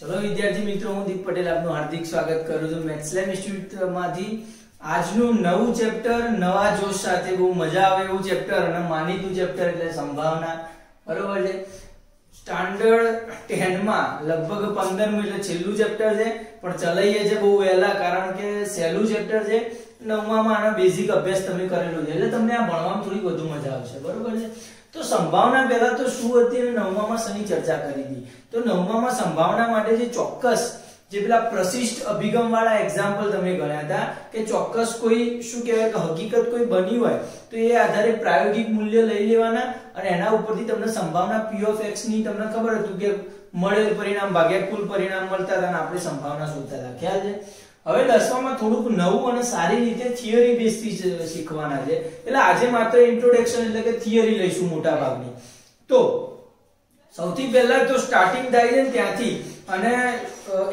ચલો વિદ્યાર્થી મિત્રો, હું દીપ પટેલ આપનું હાર્દિક સ્વાગત કરું છું મેથ્સલેબ ઇન્સ્ટિટ્યૂટ માંથી. આજનું નવું ચેપ્ટર નવા જોશ સાથે બહુ મજા આવે એવું ચેપ્ટર અને માનીતું ચેપ્ટર એટલે સંભાવના. બરોબર છે. સ્ટાન્ડર્ડ 10 માં લગભગ 15મું એટલે છેલ્લું ચેપ્ટર છે, પણ ચલાઈએ છે બહુ વહેલા કારણ કે સહેલું ચેપ્ટર છે. 9માં આનો બેઝિક અભ્યાસ તમે કરેલો છે એટલે તમને આ ભણવામાં થોડી વધુ મજા આવશે. બરોબર છે. તો સંભાવના પહેલા તો શું હતી અને 9માં શેની ચર્ચા કરી હતી. તો 9માં સંભાવના માટે જે ચોક્કસ જે પેલા પ્રશિષ્ટ અભિગમ વાળા એક્ઝામ્પલ તમે ગણ્યા હતા કે ચોક્કસ કોઈ શું કહેવાય કે હકીકત કોઈ બની હોય તો એ આધારે પ્રાયોગિક મૂલ્ય લઈ લેવાના અને એના ઉપરથી તમને સંભાવના p of x ની તમને ખબર હતું કે મળેલ પરિણામ ભાગ્યા કુલ પરિણામ મળતા હતા અને આપણે સંભાવના શોધતા હતા. ખ્યાલ છે. હવે 10માં થોડુંક નવું અને સારી રીતે થિયરી બેઝ થી શીખવાના છે. એટલે આજે માત્ર ઇન્ટ્રોડક્શન એટલે કે થિયરી લઈશું મોટા ભાગની. તો સૌથી પહેલા તો સ્ટાર્ટિંગ થાય છે ત્યાંથી અને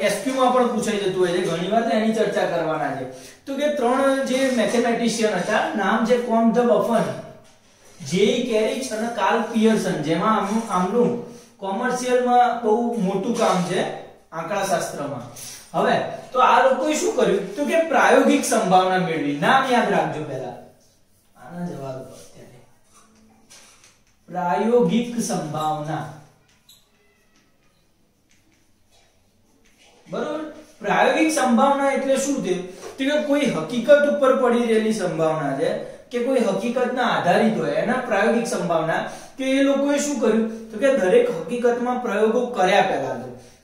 એસક્યુ માં પણ પૂછાઈ જતું હોય છે ઘણીવાર, એની ચર્ચા કરવાના છે. તો કે ત્રણ જે મેથેમેટિશિયન હતા, નામ છે કોમ ધ બફન, જેઈ કેરિચ અને કાર્લ પિયર્સન, જેમાં આમનું કોમર્શિયલમાં બહુ મોટું કામ છે આંકડાશાસ્ત્રમાં. હવે તો આ લોકોએ શું કર્યું તો કે પ્રાયોગિક સંભાવના મેળવી. નામ યાદ રાખજો પહેલા, આના જવાબ અત્યારે પ્રાયોગિક સંભાવના. બરોબર. પ્રાયોગિક સંભાવના એટલે શું છે તો કે કોઈ હકીકત ઉપર પડી રહેલી સંભાવના છે કે કોઈ હકીકતના આધારિત હોય એના પ્રાયોગિક સંભાવના. કે એ લોકોએ શું કર્યું તો કે દરેક હકીકતમાં પ્રયોગો કર્યા પહેલા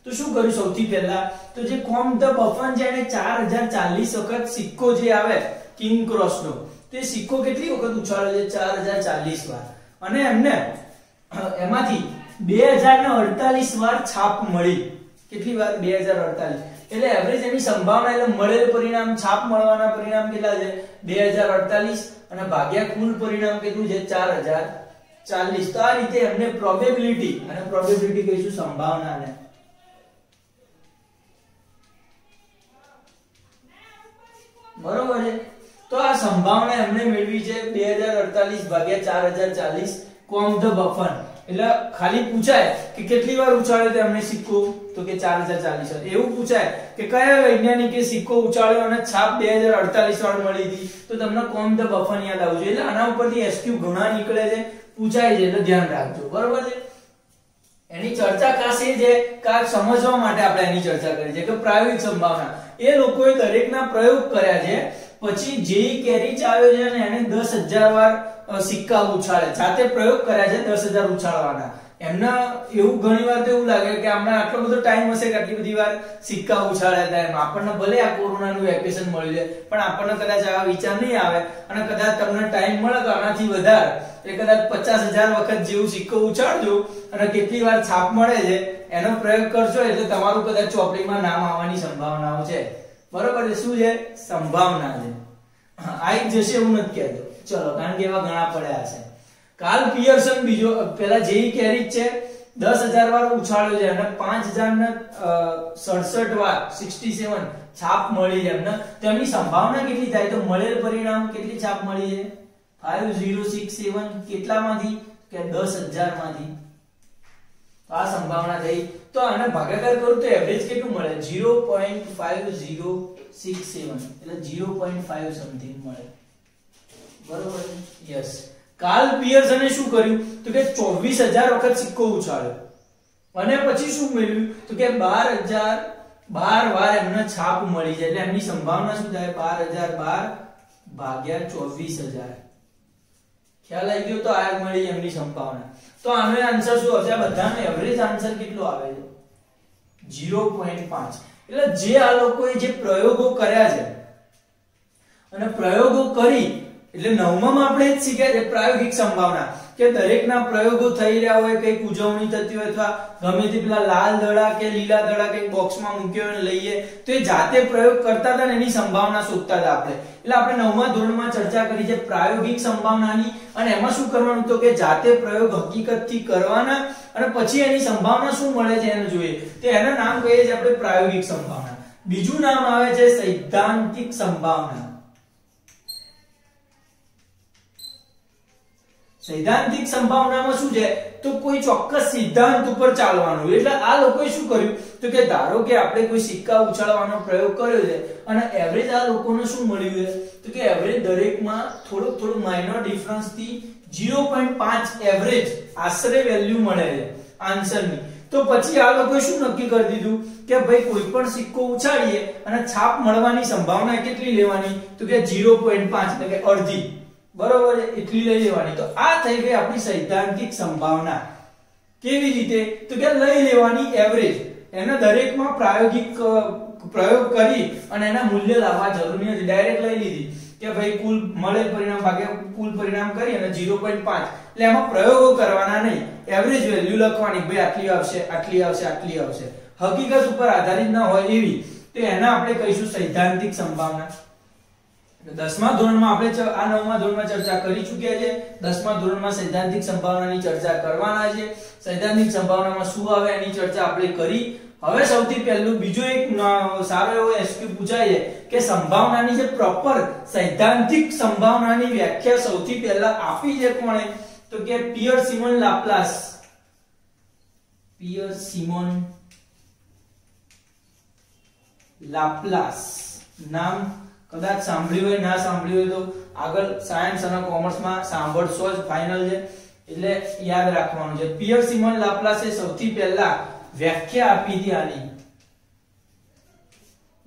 તો શું કર્યું સૌથી પહેલા તો જે કોમ ધ બફન છે એને 4040 વખત સિક્કો જે આવે કિંગ ક્રોસ નો તે સિક્કો કેટલી વખત ઉછાળ્યો છે 4040 વાર અને એમને એમાંથી 2048 વાર છાપ મળી. કેટલી વાર 2048 એટલે એવરેજ એની સંભાવના એટલે મળેલ પરિણામ છાપ મળવાના પરિણામ કેટલા છે 2048 અને ભાગ્યા કુલ પરિણામ કેટલું છે 4040. તો આ રીતે એમને પ્રોબેબિલિટી અને પ્રોબેબિલિટી કહીશું સંભાવનાને. બરોબર છે. તો આ સંભાવના એમને મેળવી છે 2048 ભાગ્યા 4040 કોમ ધ બફન. એટલે ખાલી પૂછાય કે કેટલી વાર ઉછાળ્યો તો એમને સિક્કો તો કે 4040 વાર. એવું પૂછાય કે કયા વૈજ્ઞાનિકે સિક્કો ઉછાળ્યો અને છાપ 2048 વાર મળી હતી તો તમને કોમ ધ બફન યાદ આવવું જોઈએ. એટલે આના ઉપરથી એસક્યુ ઘણા નીકળે છે, પૂછાય છે, એટલે ધ્યાન રાખજો. બરોબર છે. એની ચર્ચા ખાસ એ છે કે સમજવા માટે આપણે એની ચર્ચા કરી છે કે પ્રાયોગિક સંભાવના એ લોકોએ દરેકના પ્રયોગ કર્યા છે. પછી જેઈ કેરિચ આવ્યો છે અને એને 10000 વાર સિક્કા ઉછાળે, જાતે પ્રયોગ કર્યા છે 10000 ઉછાળવાના. એમના એવું ઘણીવાર તો એવું લાગે કે આમને આટલો બધો ટાઈમ હશે કે આટલી બધી વાર સિક્કા ઉછાળ્યા હતા. એમ આપણને ભલે આ કોરોનાનું વેકેશન મળ્યું છે પણ આપણને કદાચ આ વિચાર નહીં આવે અને કદાચ તમને ટાઈમ મળે તો આનાથી વધારે એ કદાચ 50000 વખત જેવું સિક્કો ઉછાળજો અને કેટલી વાર છાપ મળે છે એનો પ્રયોગ કરશો એટલે તમારું કદાચ ચોપડીમાં નામ આવવાની સંભાવનાઓ છે. બરોબર છે. શું છે? સંભાવના છે. આઈ જશે એવું નથી કહેતો, ચલો, કારણ કે એવા ઘણા પડ્યા છે. કાર્લ પિયર્સન બીજો, પેલા જેઈ કેરિચ છે 10000 વાર ઉછાળ્યો છે અને 5067 વાર 67 છાપ મળી છે એમને. તેમની સંભાવના કેટલી થાય તો મળેલ પરિણામ કેટલી છાપ મળી છે 5067 કેટલામાંથી કે 10000 માંથી. આ સંભાવના થઈ. તો આને ભાગાકાર કરું તો એવરેજ કેટલું મળે 0.5067 એટલે 0.5 સમથિંગ મળે. બરોબર છે. યસ. કાર્લ પિયર્સને શું કર્યું તો કે 24000 વખત સિક્કો ઉછાળ્યો અને પછી શું મળ્યું તો કે 12012 વાર એમને છાપ મળી છે. એટલે એમની સંભાવના શું થાય 12012 ભાગ્યા 24000. ખ્યાલ આવી ગયો? તો આ મળી એમની સંભાવના. તો આનો આન્સર શું હશે? આ બધાનો એવરેજ આન્સર કેટલો આવે છે 0.5. એટલે જે આ લોકોએ જે પ્રયોગો કર્યા છે અને પ્રયોગો કરી એટલે 9માં આપણે જ શીખ્યા છે પ્રાયોગિક સંભાવના કે દરેકના પ્રયોગો થઈ રહ્યા હોય, કઈક ઉજવણી થતી હોય અથવા ગમે તે પેલા લાલ દડા કે લીલા દડા કઈક બોક્સમાં મૂક્યો અને લઈએ તો એ જાતે પ્રયોગ કરતા હતા ને એની સંભાવના શોધતા હતા આપણે. એટલે આપણે 9મા ધોરણમાં ચર્ચા કરી છે પ્રાયોગિક સંભાવનાની અને એમાં શું કરવાનું તો કે જાતે પ્રયોગ હકીકતથી કરવાના અને પછી એની સંભાવના શું મળે છે એને જોઈએ. તો એના નામ કહીએ છીએ આપણે પ્રાયોગિક સંભાવના. બીજું નામ આવે છે સૈદ્ધાંતિક સંભાવના. સૈદ્ધાંતિક સંભાવનામાં શું છે તો કોઈ ચોક્કસ સિદ્ધાંત ઉપર ચાલવાનું. એટલે આ લોકોએ શું કર્યું તો કે ધારો કે આપણે કોઈ સિક્કા ઉછાળવાનો પ્રયોગ કર્યો છે અને એવરેજ આ લોકોને શું મળ્યું છે તો કે એવરેજ દરેકમાં થોડું માઇનર ડિફરન્સ થી 0.5 એવરેજ આશરે વેલ્યુ મળે છે આન્સરની. તો પછી આ લોકોએ શું નક્કી કરી દીધું કે ભાઈ કોઈ પણ સિક્કો ઉછાળીએ અને છાપ મળવાની સંભાવના કેટલી લેવાની તો કે 0.5 એટલે કે અડધી. બરોબર છે, એટલી લઈ લેવાની. તો આ થઈ ગઈ આપણી સૈદ્ધાંતિક સંભાવના. કેવી રીતે તો કે લઈ લેવાની એવરેજ, એના દરેકમાં પ્રાયોગિક પ્રયોગ કરી અને એના મૂલ્ય લાવવા જરૂર નથી, ડાયરેક્ટ લઈ લીધી કે ભાઈ કુલ મળેલ પરિણામ ભાગ્યા કુલ પરિણામ કરી અને 0.5 એટલે એમાં પ્રયોગો કરવાના નહીં, એવરેજ વેલ્યુ લખવાની ભાઈ આટલી આવશે આટલી આવશે આટલી આવશે, હકીકત ઉપર આધારિત ન હોય એવી. તો એના આપણે કહીશું સૈદ્ધાંતિક સંભાવના. 10મા ધોરણમાં આપણે આ 9મા ધોરણમાં ચર્ચા કરી ચૂક્યા છે. 10મા ધોરણમાં સૈદ્ધાંતિક સંભાવનાની ચર્ચા કરવાના છે. સૈદ્ધાંતિક સંભાવનામાં શું આવે એની ચર્ચા આપણે કરી. હવે સૌથી પહેલું બીજો એક સારો એવો એસક્યુ પૂછાય છે કે સંભાવનાની જે પ્રોપર સૈદ્ધાંતિક સંભાવનાની વ્યાખ્યા સૌથી પહેલા આપી છે કોણે તો કે પિયર સિમોન લાપ્લાસ. પિયર સિમોન લાપ્લાસ નામ કદાચ સાંભળ્યું હોય, ના સાંભળ્યું હોય તો આગળ સાયન્સ અને કોમર્સમાં સાંભળશો જ, ફાઇનલ છે એટલે યાદ રાખવાનું છે. પિયર સિમોન લાપ્લાસે સૌથી પહેલા વ્યાખ્યા આપી હતી આની.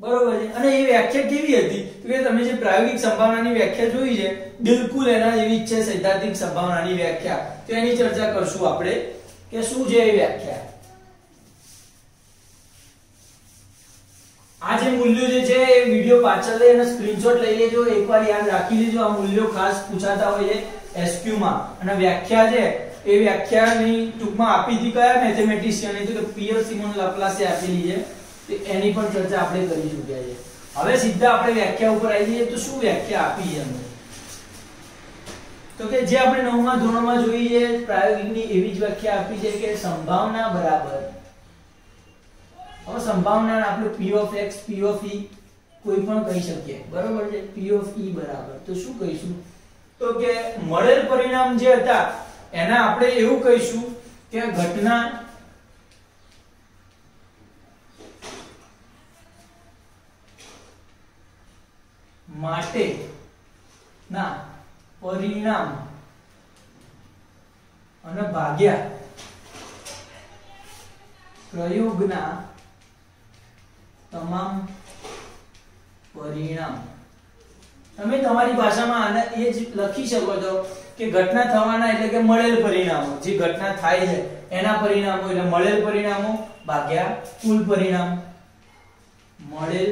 બરોબર છે, અને એ વ્યાખ્યા કેવી હતી તો કે તમે જે પ્રાયોગિક સંભાવનાની વ્યાખ્યા જોઈ છે બિલકુલ એના જેવી જ છે સૈદ્ધાંતિક સંભાવનાની વ્યાખ્યા. તો એની ચર્ચા કરશું આપણે કે શું છે એ વ્યાખ્યા. આ જે મૂલ્યો જે છે એ વિડિયો પાછળ લઈ અને સ્ક્રીનશોટ લઈ લેજો, એકવાર યાદ રાખી લેજો. આ મૂલ્યો ખાસ પૂછાતા હોય છે એસક્યુ માં. અને વ્યાખ્યા છે એ વ્યાખ્યાની ટૂંકમાં આપી હતી કયા મેથેમેટિશિયને તો કે પિયર સિમોન લાપ્લાસે આપેલી છે. તો એની પણ ચર્ચા આપણે કરી ચૂક્યા છે. હવે સીધા આપણે વ્યાખ્યા ઉપર આવી જઈએ. તો શું વ્યાખ્યા આપી છે અમે તો કે જે આપણે 9મા ધોરણમાં જોઈ છે પ્રાયોગિકની એવી જ વ્યાખ્યા આપી છે કે સંભાવના બરાબર, હવે સંભાવના આપણે p of x p of e કોઈ પણ કહી શકીએ. બરોબર છે, p of e બરાબર તો શું કહીશું તો કે મળેલ પરિણામ જે હતા એના આપણે એવું કહીશું કે ઘટના માટે ના પરિણામ અને ભાગ્યા પ્રયોગના તમામ પરિણામ. તમે તમારી ભાષામાં આને એ જ લખી શકો છો કે ઘટના થવાના એટલે કે મળેલ પરિણામો, જે ઘટના થાય છે એના પરિણામો એટલે મળેલ પરિણામો ભાગ્યા કુલ પરિણામ. મળેલ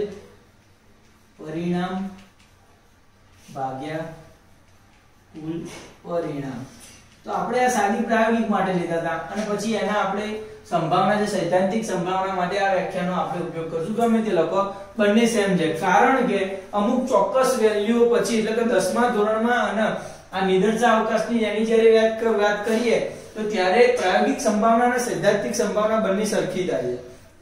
પરિણામ ભાગ્યા કુલ પરિણામ. તો આપણે આ સાદી પ્રાયોગિક માટે લીધા હતા અને પછી એના આપણે સંભાવના જે સૈદ્ધાંતિક સંભાવના માટે આ વ્યાખ્યાનો આપણે ઉપયોગ કરશું. ગમે તે લખો, બંને સેમ છે. કારણ કે અમુક ચોક્કસ વેલ્યુ પછી એટલે કે 10મા ધોરણમાં અને આ નિદર્શા અવકાશની એની જ્યારે વાત કરીએ તો ત્યારે પ્રાયોગિક સંભાવના અને સૈદ્ધાંતિક સંભાવના બંને સરખી થાય છે.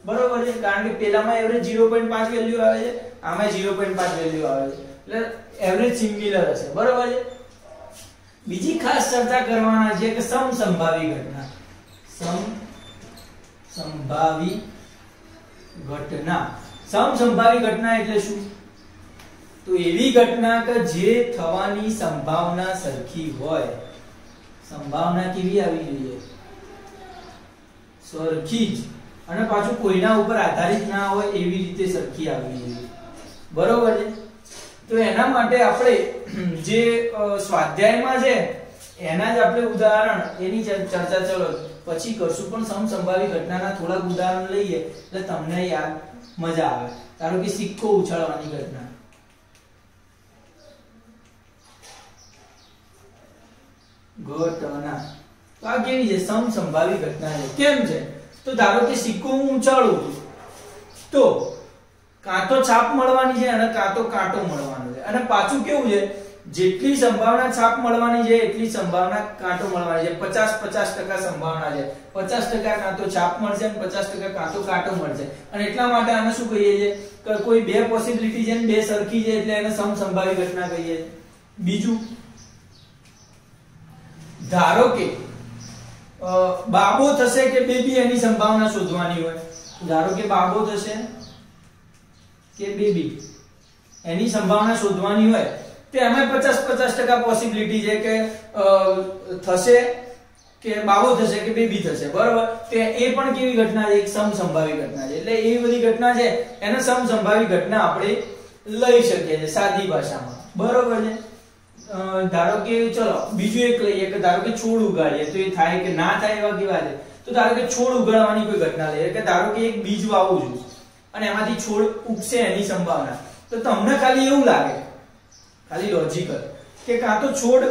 બરોબર છે, કારણ કે પેલામાં એવરેજ 0.5 વેલ્યુ આવે છે, આમાં 0.5 વેલ્યુ આવે છે એટલે એવરેજ સિમિલર હશે. બરોબર છે. બીજી ખાસ ચર્ચા કરવાના છે કે સમસંભાવી ઘટના. સમસંભાવી ઘટના. સમસંભાવી ઘટના એટલે શું તો એવી ઘટના કે જે થવાની સંભાવના સરખી હોય. સંભાવના કેવી આવી જોઈએ સરખી જ, અને પાછું કોઈના ઉપર આધારિત ના હોય એવી રીતે સરખી આવી જોઈએ. બરોબર છે. તો એના માટે આપણે જે સ્વાધ્યાયમાં છે એના જ આપણે ઉદાહરણ એની ચર્ચા ચલો પછી કરશું, પણ સમસંભાવી ઘટનાના થોડાક ઉદાહરણ લઈએ એટલે તમને યાદ મજા આવે. ધારો કે સિક્કો ઉછાળવાની ઘટના. ઘટના તો આ કેવી છે સમસંભાવી ઘટના છે. કેમ છે તો ધારો કે સિક્કો હું ઉછાળું તો કાં તો છાપ મળવાની છે અને કાં તો કાંટો મળવાનો છે. અને પાછું કેવું છે જેટલી સંભાવના છાપ મળવાની છે એટલી સંભાવના કાંટો મળવાની છે. 50-50% સંભાવના છે. 50% કાં તો છાપ મળશે અને 50% કાં તો કાંટો મળશે. અને એટલા માટે આને શું કહીએ છીએ કે કોઈ બે પોસિબિલિટી છે ને બે સરખી છે એટલે એને સમસંભાવી ઘટના કહીએ છીએ. બીજું ધારો કે બાબો થશે કે બેબી એની સંભાવના શોધવાની હોય. ધારો કે બાબો થશે કે બેબી એની સંભાવના શોધવાની હોય તો એમાં 50-50% પોસિબિલિટી છે કે થશે કે બાબો થશે કે બેબી થશે, બરોબર. તો એ પણ કેવી ઘટના છે? એક સમસંભાવી ઘટના છે. એટલે એવી બધી ઘટના છે એને સમસંભાવી ઘટના આપણે લઈ શકીએ છીએ સાદી ભાષામાં, બરોબર છે. ધારો કે ચલો બીજું એક લઈએ કે ધારો કે છોડ ઉગાડીએ તો એ થાય કે ના થાય એવા કેવા છે? તો ધારો કે છોડ ઉગાડવાની કોઈ ઘટના લઈએ કે ધારો કે એક બીજ વાવું છું અને એમાંથી છોડ ઉગશે એની સંભાવના. તો તમને ખાલી એવું લાગે, ખાલી લોજિકલ, કે કાં તો છોડ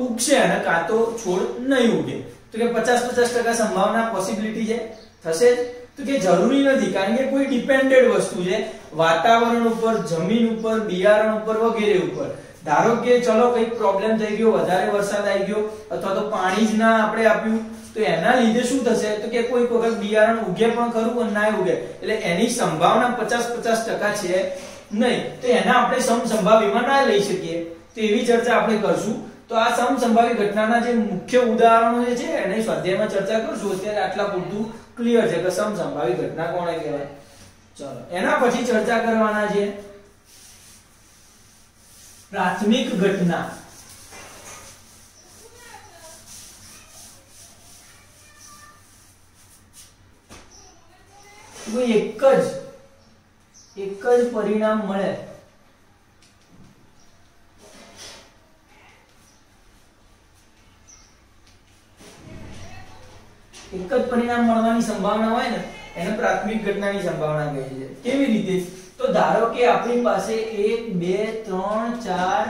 ઉગશે અને કાં તો છોડ નહીં ઉગે. તો કે 50-50% સંભાવના પોસિબિલિટી છે થશે જ. તો કે જરૂરી નથી, કારણ કે કોઈ ડિપેન્ડેડ વસ્તુ છે વાતાવરણ ઉપર, જમીન ઉપર, બિયારણ ઉપર વગેરે ઉપર. ધારો કે ચલો કંઈક પ્રોબ્લેમ થઈ ગયો, વધારે વરસાદ આવી ગયો અથવા તો પાણી જ ના આપણે આપ્યું તો એના લીધે શું થશે? તો કે કોઈક વખત બિયારણ ઉગે પણ ખરું અને ના ઉગે, એટલે એની સંભાવના 50-50% છે નહીં. તો એના આપણે સમસંભાવીમાં ના લઈ શકીએ. તો એવી ચર્ચા આપણે કરશું. તો આ સમસંભાવી ઘટનાના જે મુખ્ય ઉદાહરણો જે છે એની સ્વાધ્યાયમાં ચર્ચા કરશું. અત્યારે આટલા પૂરતું ક્લિયર છે કે સમસંભાવી ઘટના કોને કહેવાય. ચલો એના પછી ચર્ચા કરવાના છે પ્રાથમિક ઘટના. કોઈ એક જ પરિણામ મળે એક જ પરિણામ મળવાની સંભાવના હોય ને એને પ્રાથમિક ઘટનાની સંભાવના કહે છે. કેવી રીતે? તો ધારો કે આપણી પાસે 1 2 3 4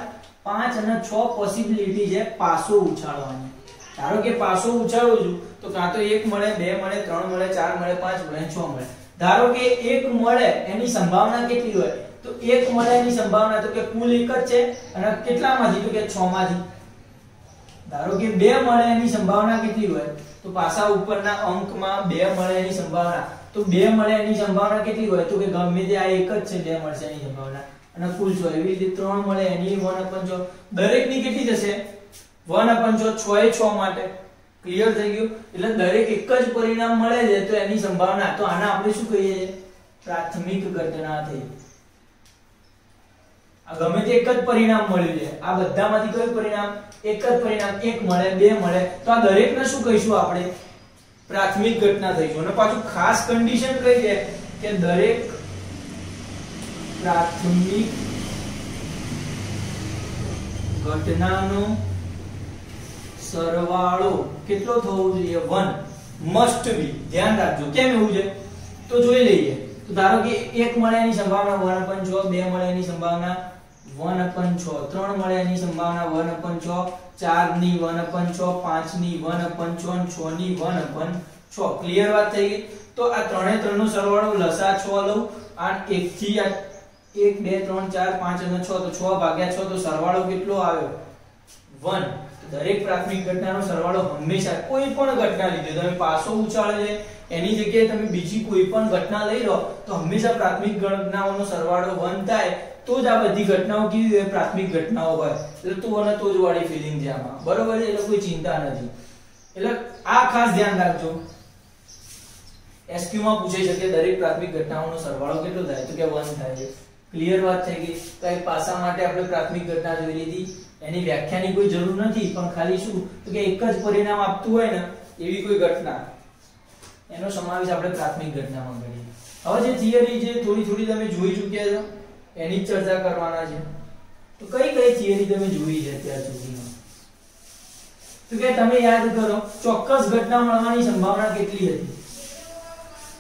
5 અને 6 પોસિબિલિટી છે પાસો ઉછાળવાની. ધારો કે પાસો ઉછાળું છું તો કાં તો 1 મળે, 2 મળે, 3 મળે, 4 મળે, 5 મળે, 6 મળે. ધારો કે 1 મળે એની સંભાવના કેટલી હોય? તો 1 મળે એની સંભાવના તો કે કુલ 1 જ છે અને કેટલામાંથી? તો કે 6 માંથી. ધારો કે 2 મળે એની સંભાવના કેટલી હોય? તો પાસા ઉપરના અંકમાં 2 મળે એની સંભાવના, તો 2 મળે એની સંભાવના કેટલી હોય? તો કે ગમે તે આ એક જ છે 2 મળશે એની સંભાવના અને કુલ 6. એવી રીતે 3 મળે એની 1/6. દરેકની કેટલી થશે? 1/6. 6 એ 6 માટે. ક્લિયર થઈ ગયું? એટલે દરેક એક જ પરિણામ મળે છે તો એની સંભાવના, તો આને આપણે શું કહીએ છીએ? પ્રાથમિક ઘટના થઈ. આ ગમે તે એક જ પરિણામ મળ્યું છે, આ બધામાંથી કયું પરિણામ? એક જ પરિણામ. 1 મળે, 2 મળે, તો આ દરેકને શું કહીશું આપણે? પ્રાથમિક ઘટના થઈશું. અને પાછું ખાસ કન્ડિશન કઈ છે કે દરેક પ્રાથમિક ઘટનાનો સરવાળો કેટલો થવો જોઈએ? 1 મસ્ટ બી. ધ્યાન રાખજો. કેમ એવું છે તો જોઈ લઈએ. તો ધારો કે 1 મળે એની સંભાવના 1/6, 2 મળે એની સંભાવના 1/6, 3 મળે એની સંભાવના 1/6, 4 ની 1/6, 5 ની 1/6 અને 6 ની 1/6. ક્લિયર વાત થઈ ગઈ? તો આ ત્રણે ત્રણનો સરવાળો લસા 6 લઉં. આ 1 થી 1 2 3 4 5 અને 6, તો 6 ભાગ્યા 6, તો સરવાળો કેટલો આવ્યો? 1. દરેક પ્રાથમિક ઘટનાનો સરવાળો હંમેશા કોઈ પણ ઘટના લીધે તમે પાસો ઉછાળે છે એની જગ્યાએ તમે બીજી કોઈ પણ ઘટના લઈ લો તો હંમેશા પ્રાથમિક ઘટનાઓનો સરવાળો 1 થાય તો જ આ બધી ઘટનાઓ કેવી હોય? પ્રાથમિક ઘટનાઓ હોય. એટલે તો અને તો જ વાળી ફીલિંગ છે આમાં, બરોબર છે? એટલે કોઈ ચિંતા નથી. એટલે આ ખાસ ધ્યાન રાખજો. એસક્યુ માં પૂછાઈ શકે દરેક પ્રાથમિક ઘટનાઓનો સરવાળો કેટલો થાય? તો કે 1 થાય છે. ક્લિયર વાત થઈ ગઈ? તો એક પાસા માટે આપણે પ્રાથમિક ઘટના જોઈ લીધી. એની વ્યાખ્યાની કોઈ જરૂર નથી, પણ ખાલી શું તો કે એક જ પરિણામ આપતું હોય ને એવી કોઈ ઘટના એનો સમાવેશ આપણે પ્રાથમિક ઘટનામાં કરીએ. હવે જે થિયરી છે થોડી તમે જોઈ ચૂક્યા છો, એની જ ચર્ચા કરવાના છે. તો કઈ થિયરી તમે જોઈ છે અત્યાર સુધીમાં? તો કે તમે યાદ કરો, ચોક્કસ ઘટના મળવાની સંભાવના કેટલી હતી?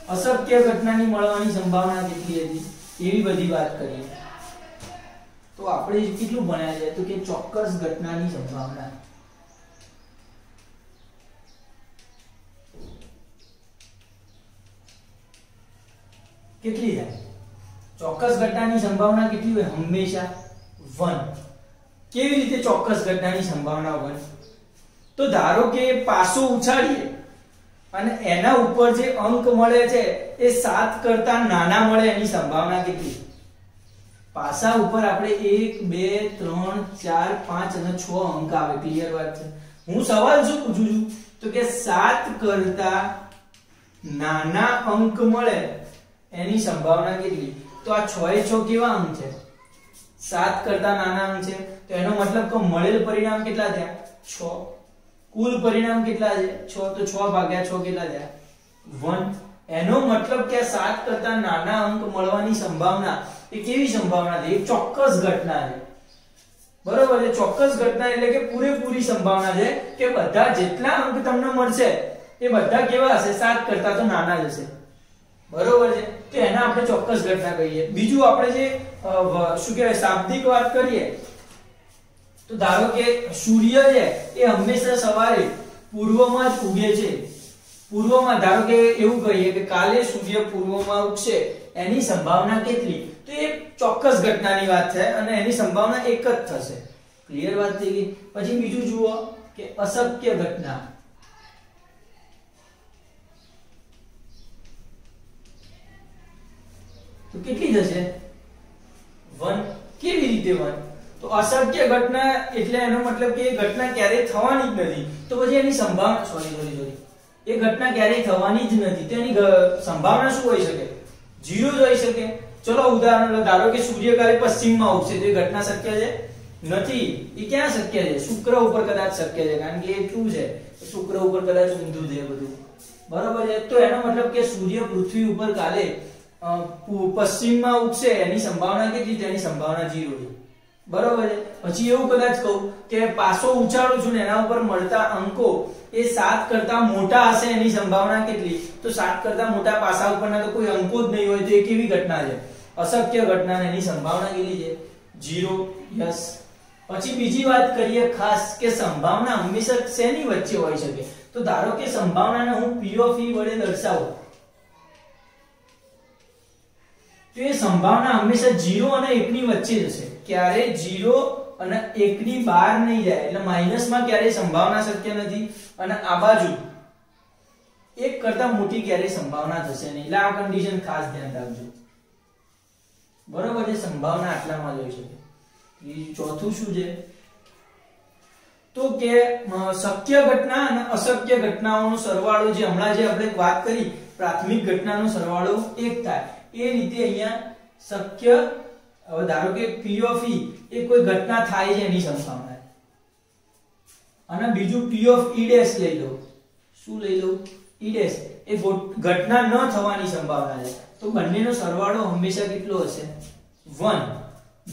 અશક્ય ઘટનાની મળવાની સંભાવના કેટલી હતી? એવી બધી વાત કરીએ. તો આપણે કેટલું ભણ્યા છે? તો કે ચોક્કસ ઘટનાની સંભાવના કેટલી થાય? ચોક્કસ ઘટનાની સંભાવના કેટલી હોય? હંમેશા 1. કેવી રીતે ચોક્કસ ઘટનાની સંભાવના 1? તો ધારો કે પાસો ઉછાળીએ અને એના ઉપર જે અંક મળે છે એ 7 કરતા નાના મળે એની સંભાવના કેટલી? પાસા ઉપર આપણે 1 2 3 4 5 અને 6 અંક આવે. ક્લિયર વાત છે? હું સવાલ શું પૂછું છું તો કે 7 કરતા નાના અંક મળે એની સંભાવના કેટલી? તો આ 6 એ 6 કેવા અંક છે? 7 કરતા નાના અંક છે, તો એનો મતલબ કે મળેલ પરિણામ કેટલા થયા? 6. કુલ પરિણામ કેટલા છે? 6. તો 6 ભાગ્યા 6 કેટલા થયા? 1. એનો મતલબ કે 7 કરતા નાના અંક મળવાની સંભાવના એ કેવી સંભાવના છે? એક ચોક્કસ ઘટના છે, બરોબર છે. ચોક્કસ ઘટના એટલે કે પૂરેપૂરી સંભાવના છે કે બધા જેટલા અંક તમને મળશે એ બધા કેવા હશે? 7 કરતા તો નાના જ હશે, બરોબર છે. તો એના આપણે ચોક્કસ ઘટના કહીએ. બીજું આપણે જે શું કહેવાય શાબ્દિક વાત કરીએ તો ધારો કે સૂર્ય છે એ હંમેશા સવારે પૂર્વમાં જ ઉગે છે. પૂર્વમાં ધારો કે એવું કહીએ કે કાલે સૂર્ય પૂર્વમાં ઉગશે, એની સંભાવના કેટલી? તો એ ચોક્કસ ઘટનાની વાત છે અને એની સંભાવના એક જ થશે. ક્લિયર વાત થઈ ગઈ. પછી બીજું જુઓ કે અશક્ય ઘટના. તો કેટલી થશે? 1. કેવી રીતે 1? તો અશક્ય ઘટના એટલે એનો મતલબ કે એ ઘટના ક્યારેય થવાની જ નથી, તો પછી એની સંભાવના સોરી એ ઘટના ક્યારેય થવાની જ નથી, તો એની સંભાવના શું હોઈ શકે? 0 જ હોઈ શકે. ચલો ઉદાહરણ લો, ધારો કે સૂર્ય કાલે પશ્ચિમમાં ઉગશે, તો એ ઘટના શક્ય છે? નથી. એ ક્યાં શક્ય છે? શુક્ર ઉપર કદાચ શક્ય છે, કારણ કે એટલું છે શુક્ર ઉપર કદાચ ઊંધું છે બધું, બરોબર છે. તો એનો મતલબ કે સૂર્ય પૃથ્વી ઉપર કાલે પશ્ચિમમાં ઉગશે, એની સંભાવના કેટલી? તેની સંભાવના 0 છે, બરોબર છે. પછી એવું કદાચ કહું કે પાસો ઉછાળું છું ને એના ઉપર મળતા અંકો એ 7 કરતા મોટા હશે, એની સંભાવના કેટલી? તો 7 કરતા મોટા પાસા ઉપરના તો કોઈ અંકો જ નહીં હોય, તો એ કેવી ઘટના છે? અશક્ય ઘટના. એની સંભાવના કેટલી છે? 0. યસ. પછી બીજી વાત કરીએ ખાસ કે સંભાવના હંમેશા શેની વચ્ચે હોઈ શકે? તો ધારો કે સંભાવનાને હું P of E વડે દર્શાવું તો એ સંભાવના હંમેશા 0 અને 1 ની વચ્ચે જ હશે. ક્યારે 0 અને 1 ની બહાર નહીં જાય, એટલે માઈનસમાં ક્યારેય સંભાવના શક્ય નથી, અને આ બાજુ 1 કરતા મોટી ક્યારેય સંભાવના થશે નહીં. એટલે આ કન્ડિશન ખાસ ધ્યાન રાખજો, બરોબર છે. સંભાવના આટલામાં જ હોઈ શકે. ચોથું શું છે તો કે શક્ય ઘટના અને અશક્ય ઘટનાઓનો સરવાળો, જે હમણાં જે આપણે વાત કરી પ્રાથમિક ઘટનાનો સરવાળો 1 થાય, એ રીતે અહીંયા શક્ય, હવે ધારો કે P of E એ કોઈ ઘટના થાય છે એની સંભાવના, અને બીજું P of E dash લઈ લો. શું લઈ લો? E dash એ ઘટના ન થવાની સંભાવના છે. તો બંનેનો સરવાળો હંમેશા કેટલો હશે? 1.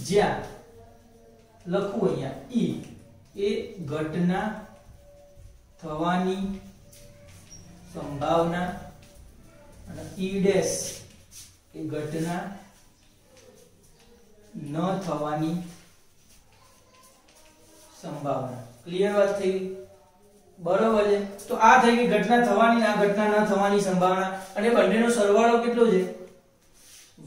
જ્યાં લખું અહીંયા E એ ઘટના થવાની સંભાવના અને E dash એ ઘટના ન થવાની સંભાવના. ક્લિયર વાત થઈ ગઈ, બરોબર છે. તો આ થઈ ગઈ ઘટના થવાની, આ ઘટના ન થવાની સંભાવના, અને બંનેનો સરવાળો કેટલો છે?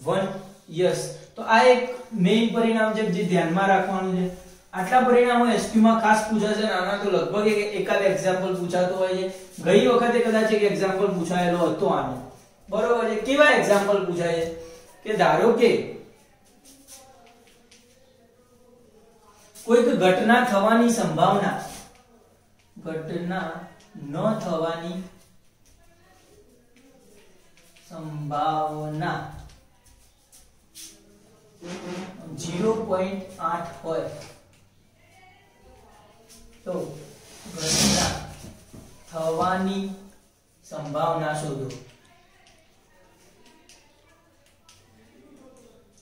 1. યસ. તો આ એક મેઈન પરિણામ છે જે ધ્યાનમાં રાખવાનું છે. આટલા પરિણામો SQ માં ખાસ પૂછાશે, આના તો લગભગ એકાદ એક્ઝામ્પલ પૂછાતો હોય છે. ગઈ વખતે કદાચ એક એક્ઝામ્પલ પૂછાયેલો હતો આનો, બરોબર છે. કેવા એક્ઝામ્પલ પૂછાય છે કે ધારો કે કોઈક ઘટના થવાની સંભાવના, ઘટના ન થવાની સંભાવના 0.8 હોય તો ઘટના થવાની સંભાવના શોધો.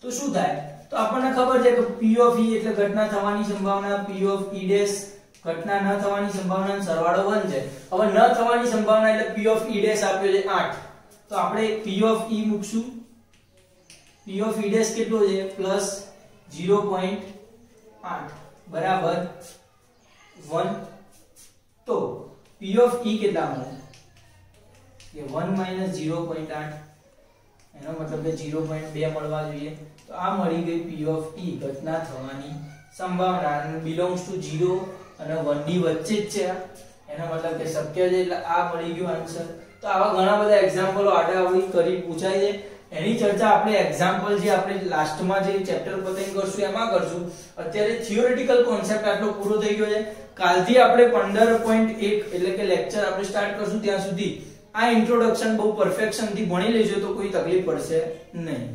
તો શું થાય? તો આપણને ખબર છે કે P of E એટલે ઘટના થવાની સંભાવના, P of E dash ઘટના ન થવાની સંભાવનાનો સરવાળો 1 છે. હવે ન થવાની સંભાવના એટલે P of E dash આપ્યો છે 8, તો આપણે P of E મૂકશું. P of E dash કેટલો છે? પ્લસ 0.8 બરાબર 1. તો P of E કેટલા મળે? કે 1 - 0.8, એનો મતલબ કે 0.2 મળવા જોઈએ. તો આ મળી ગઈ P of E ઘટના થવાની સંભાવના, બિલોંગ્સ ટુ 0 અને 1 ની વચ્ચે જ છે, એનો મતલબ કે શક્ય છે, એટલે આ મળી ગયું આન્સર. તો આવા ઘણા બધા એક્ઝામ્પલો આડાઅવળી કરી પૂછાય છે. એની ચર્ચા આપણે એક્ઝામ્પલ જે આપણે લાસ્ટમાં જે ચેપ્ટર પતાવી કરશું એમાં કરશું. અત્યારે થિયોરેટિકલ કોન્સેપ્ટ આટલો પૂરો થઈ ગયો છે. કાલથી આપણે 15.1 એટલે કે લેક્ચર આપણે સ્ટાર્ટ કરશું. ત્યાં સુધી આ ઇન્ટ્રોડક્શન બહુ પરફેક્શન થી ભણી લેજો તો કોઈ તકલીફ પડશે નહીં.